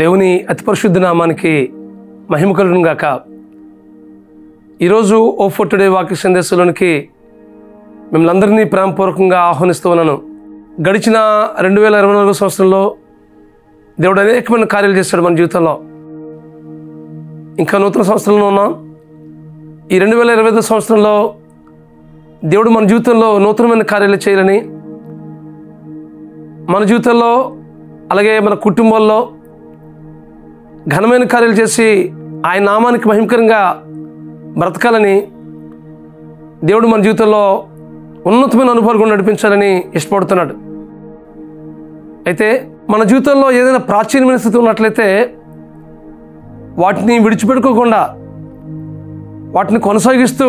దేవుని అతి పరిశుద్ధ నామానికి మహిమ కలుగును గాక. ఈరోజు ఓ ఫర్ టుడే వాక్య సందేశంలోనికి మిమ్మల్ని అందరినీ ప్రేమపూర్వకంగా ఆహ్వానిస్తూ ఉన్నాను. గడిచిన 2024 సంవత్సరంలో దేవుడు అనేకమైన కార్యాలు చేశాడు మన జీవితంలో. ఇంకా నూతన సంవత్సరంలో ఉన్నాం. ఈ 2025 సంవత్సరంలో దేవుడు మన జీవితంలో నూతనమైన కార్యాలు చేయాలని, మన జీవితంలో అలాగే మన కుటుంబాల్లో ఘనమైన కార్యాలు చేసి ఆయన నామానికి మహిమకరంగా బ్రతకాలని దేవుడు మన జీవితంలో ఉన్నతమైన అనుభవాలు నడిపించాలని ఇష్టపడుతున్నాడు. అయితే మన జీవితంలో ఏదైనా ప్రాచీనమైన స్థితి ఉన్నట్లయితే వాటిని విడిచిపెట్టుకోకుండా వాటిని కొనసాగిస్తూ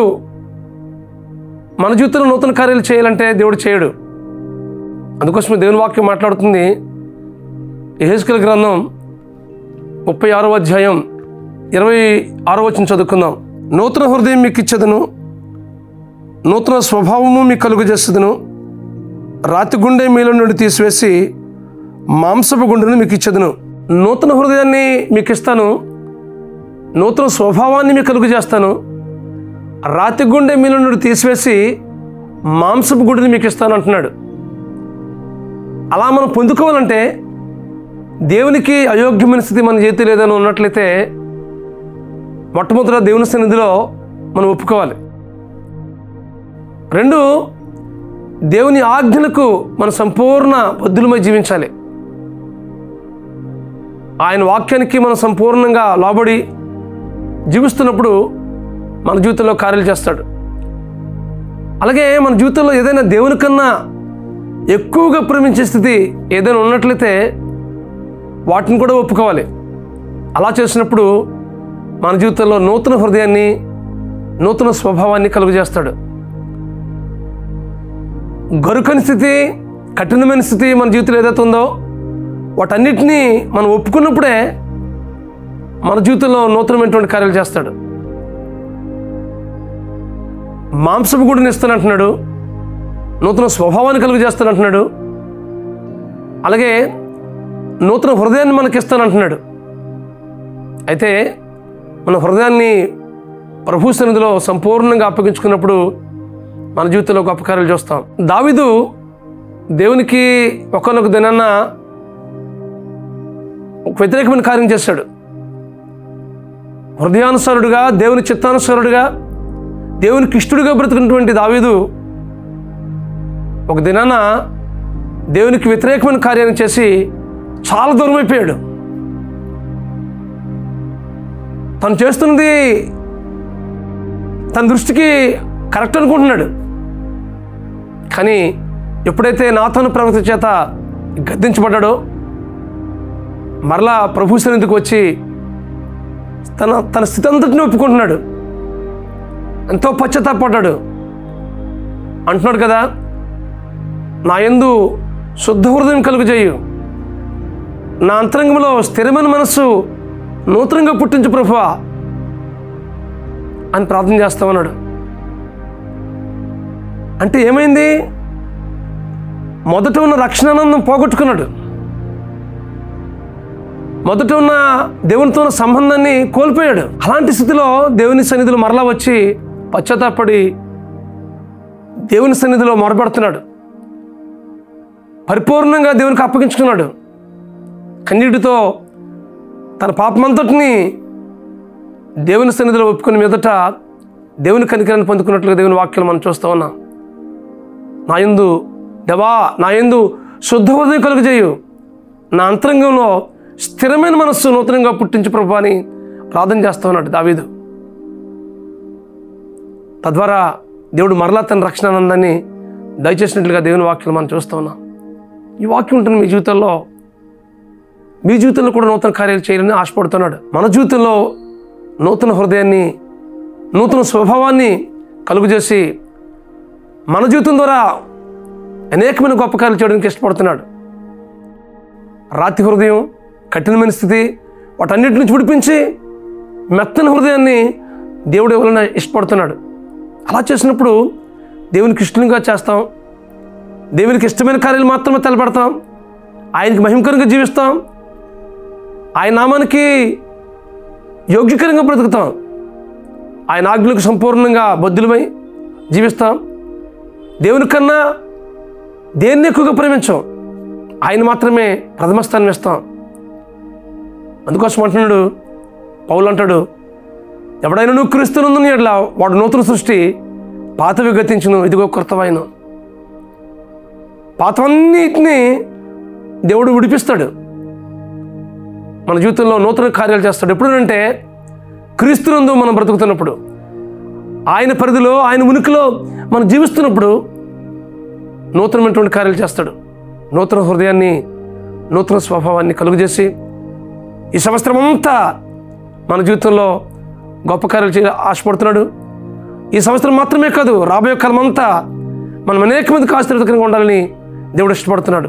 మన జీవితంలో నూతన కార్యాలు చేయాలంటే దేవుడు చేయడు. అందుకోసమే దేవుని వాక్యం మాట్లాడుతుంది. యెహెజ్కేలు గ్రంథం 36వ అధ్యాయం 26వ వచనం చదువుకుందాం. నూతన హృదయం మీకు ఇచ్చేదను, నూతన స్వభావము మీకు కలుగజేసేదను, రాతి గుండె మీలో నుండి తీసివేసి మాంసపు గుండెను మీకు ఇచ్చేదను. నూతన హృదయాన్ని మీకు ఇస్తాను, నూతన స్వభావాన్ని మీకు కలుగజేస్తాను, రాతి గుండె మీలో నుండి తీసివేసి మాంసపు గుండెని మీకు ఇస్తాను అంటున్నాడు. అలా మనం పొందుకోవాలంటే దేవునికి అయోగ్యమైన స్థితి మన చేతిలో ఏదైనా ఉన్నట్లయితే మొట్టమొదట దేవుని సన్నిధిలో మనం ఒప్పుకోవాలి. 2, దేవుని ఆజ్ఞలకు మన సంపూర్ణ బద్ధులమై జీవించాలి. ఆయన వాక్యానికి మనం సంపూర్ణంగా లోబడి జీవిస్తున్నప్పుడు మన జీవితంలో కార్యాలు చేస్తాడు. అలాగే మన జీవితంలో ఏదైనా దేవుని కన్నా ఎక్కువగా ప్రేమించే స్థితి ఏదైనా ఉన్నట్లయితే వాటిని కూడా ఒప్పుకోవాలి. అలా చేసినప్పుడు మన జీవితంలో నూతన హృదయాన్ని, నూతన స్వభావాన్ని కలుగజేస్తాడు. గరుకని స్థితి, కఠినమైన స్థితి మన జీవితంలో ఏదైతే ఉందో వాటన్నిటినీ మనం ఒప్పుకున్నప్పుడే మన జీవితంలో నూతనమైనటువంటి కార్యాలు చేస్తాడు. మాంసపు గుడిని ఇస్తానంటున్నాడు, నూతన స్వభావాన్ని కలుగజేస్తానంటున్నాడు, అలాగే నూతన హృదయాన్ని మనకి ఇస్తానంటున్నాడు. అయితే మన హృదయాన్ని ప్రభు సన్నిధిలో సంపూర్ణంగా అప్పగించుకున్నప్పుడు మన జీవితంలో గొప్ప కార్యాలు చూస్తాం. దావీదు దేవునికి ఒకనొక దినాన్న ఒక వ్యతిరేకమైన కార్యం చేశాడు. హృదయానుసారుడుగా, దేవుని చిత్తానుసారుడుగా, దేవునికి ఇష్టడుగా బ్రతుకున్నటువంటి దావీదు ఒక దినాన దేవునికి వ్యతిరేకమైన కార్యాన్ని చేసి చాలా దూరం అయిపోయాడు. తను చేస్తున్నది తన దృష్టికి కరెక్ట్ అనుకుంటున్నాడు. కానీ ఎప్పుడైతే నాతాను ప్రవక్త చేత గద్దించబడ్డాడో మరలా ప్రభు సన్నిధికి వచ్చి తన స్థితి అంతటిని ఒప్పుకుంటున్నాడు. ఎంతో పశ్చాత్తాపడ్డాడు. అంటున్నాడు కదా, నా యందు శుద్ధ హృదయం కలుగజేయు, నా అంతరంగంలో స్థిరమైన మనస్సు నూతనంగా పుట్టించు ప్రభువా అని ప్రార్థన చేస్తామన్నాడు. అంటే ఏమైంది? మొదట ఉన్న రక్షణానందం పోగొట్టుకున్నాడు. మొదట ఉన్న దేవునితో ఉన్న సంబంధాన్ని కోల్పోయాడు. అలాంటి స్థితిలో దేవుని సన్నిధిలో మరలా వచ్చి పశ్చాత్తాపడి దేవుని సన్నిధిలో మొరపెడుతున్నాడు. పరిపూర్ణంగా దేవునికి అప్పగించుకున్నాడు. కన్నీటితో తన పాపమంతటిని దేవుని సన్నిధిలో ఒప్పుకుని మీదట దేవుని కనికరాన్ని పొందుకున్నట్లుగా దేవుని వాక్యాలు మనం చూస్తూ ఉన్నాం. నా యందు శుద్ధ హృదయం కలుగజేయు, నా అంతరంగంలో స్థిరమైన మనస్సు నూతనంగా పుట్టించు ప్రభువా అని ప్రార్థన చేస్తూ ఉన్నాడు దావీదు. తద్వారా దేవుడు మరలా తన రక్షణానందాన్ని దయచేసినట్లుగా దేవుని వాక్యాలు మనం చూస్తూ ఉన్నాం. ఈ వాక్యం ఉంటుంది మీ జీవితంలో కూడా నూతన కార్యాలు చేయాలని ఆశపడుతున్నాడు. మన జీవితంలో నూతన హృదయాన్ని, నూతన స్వభావాన్ని కలుగజేసి మన జీవితం ద్వారా అనేకమైన గొప్ప కార్యాలు చేయడానికి ఇష్టపడుతున్నాడు. రాతి హృదయం, కఠినమైన స్థితి వాటన్నిటి నుంచి విడిపించి మెత్తని హృదయాన్ని దేవుడు ఇవ్వాలని ఇష్టపడుతున్నాడు. అలా చేసినప్పుడు దేవునికి ఇష్టంగా చేస్తాం, దేవునికి ఇష్టమైన కార్యాలు మాత్రమే తలపెడతాం, ఆయనకి మహిమకరంగా జీవిస్తాం. ఆయన నామానికి యోగ్యకరంగా బ్రతుకుతాం. ఆయన ఆజ్ఞలకు సంపూర్ణంగా బద్ధులమై జీవిస్తాం. దేవుని కన్నా దేన్ని ఎక్కువగా ప్రేమించాం, ఆయన మాత్రమే ప్రథమ స్థానం ఇస్తాం. అందుకోసం అంటున్నాడు పౌలు, అంటాడు, ఎవడైనా నువ్వు క్రీస్తునందున ఎడల వాడు నూతన సృష్టి, పాతవి గతించును, ఇదిగో క్రొత్తవైన. పాతవన్నిటినీ దేవుడు విడిపిస్తాడు, మన జీవితంలో నూతన కార్యాలు చేస్తాడు. ఎప్పుడంటే క్రీస్తునందు మనం బ్రతుకుతున్నప్పుడు, ఆయన పరిధిలో, ఆయన ఉనికిలో మనం జీవిస్తున్నప్పుడు నూతనమైనటువంటి కార్యాలు చేస్తాడు. నూతన హృదయాన్ని, నూతన స్వభావాన్ని కలుగజేసి ఈ సంవత్సరం అంతా మన జీవితంలో గొప్ప కార్యాలు చేయ ఆశపడుతున్నాడు. ఈ సంవత్సరం మాత్రమే కాదు, రాబోయే కాలం అంతా మనం అనేక మందికి ఆశీర్వాదకరంగా ఉండాలని దేవుడు ఇష్టపడుతున్నాడు.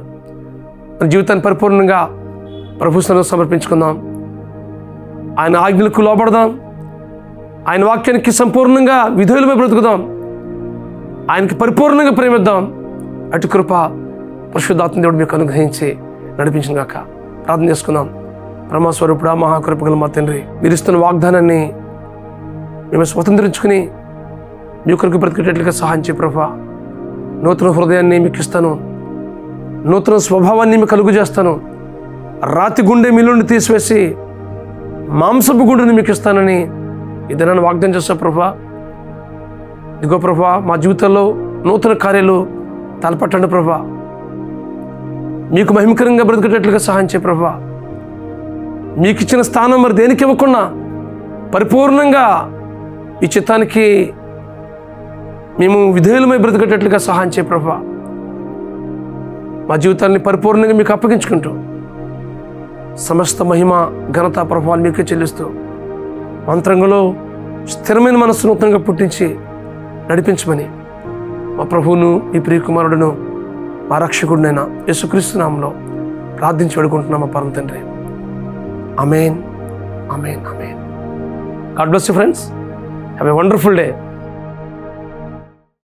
మన జీవితాన్ని పరిపూర్ణంగా ప్రభు సన్నిధిలో సమర్పించుకుందాం. ఆయన ఆజ్ఞలకు లోబడదాం. ఆయన వాక్యానికి సంపూర్ణంగా విధేయులమై బ్రతుకుదాం. ఆయనకి పరిపూర్ణంగా ప్రేమిద్దాం. అటు కృప పరిశుద్ధాత్మ దేవుడు మీకు అనుగ్రహించి నడిపించిన గాక. ప్రార్థన చేసుకుందాం. పరమస్వరూపుడా, మహాకృపగల మా తండ్రి, మీరు ఇస్తున్న వాగ్దానాన్ని మేము స్వతంత్రించుకుని మీ కొరకు బ్రతికేటట్లుగా సహాయం చేయ ప్రభా. నూతన హృదయాన్ని మీకు ఇస్తాను, నూతన స్వభావాన్ని మీకు కలుగు చేస్తాను. రాతి గుండె మీ నుండి తీసివేసి మాంసపు గుండెని మీకు ఇస్తానని ఇది నన్ను వాగ్దానం చేస్తా ప్రభా. ఇదిగో ప్రభా, మా జీవితంలో నూతన కార్యాలు తలపట్టండి ప్రభా. మీకు మహిమకరంగా బ్రతికేటట్లుగా సహాయం చేయ ప్రభా. మీకు ఇచ్చిన స్థానం మరి దేనికి ఇవ్వకుండా పరిపూర్ణంగా ఈ చిత్తానికి మేము విధేయులమై బ్రతికేటట్లుగా సహాయం చేయ ప్రభా. మా జీవితాన్ని పరిపూర్ణంగా మీకు అప్పగించుకుంటూ సమస్త మహిమ, ఘనత, ప్రభావాలు మీకే చెల్లిస్తూ మంత్రంగంలో స్థిరమైన మనస్సు నూతనంగా పుట్టించి నడిపించమని మా ప్రభువును, మీ ప్రియకుమారుడును, మా రక్షకుడినైనా యేసుక్రీస్తు నామములో ప్రార్థించి వేడుకుంటున్నాం మా పరమ తండ్రి. Amen, amen, amen. God bless you friends. Have a wonderful day.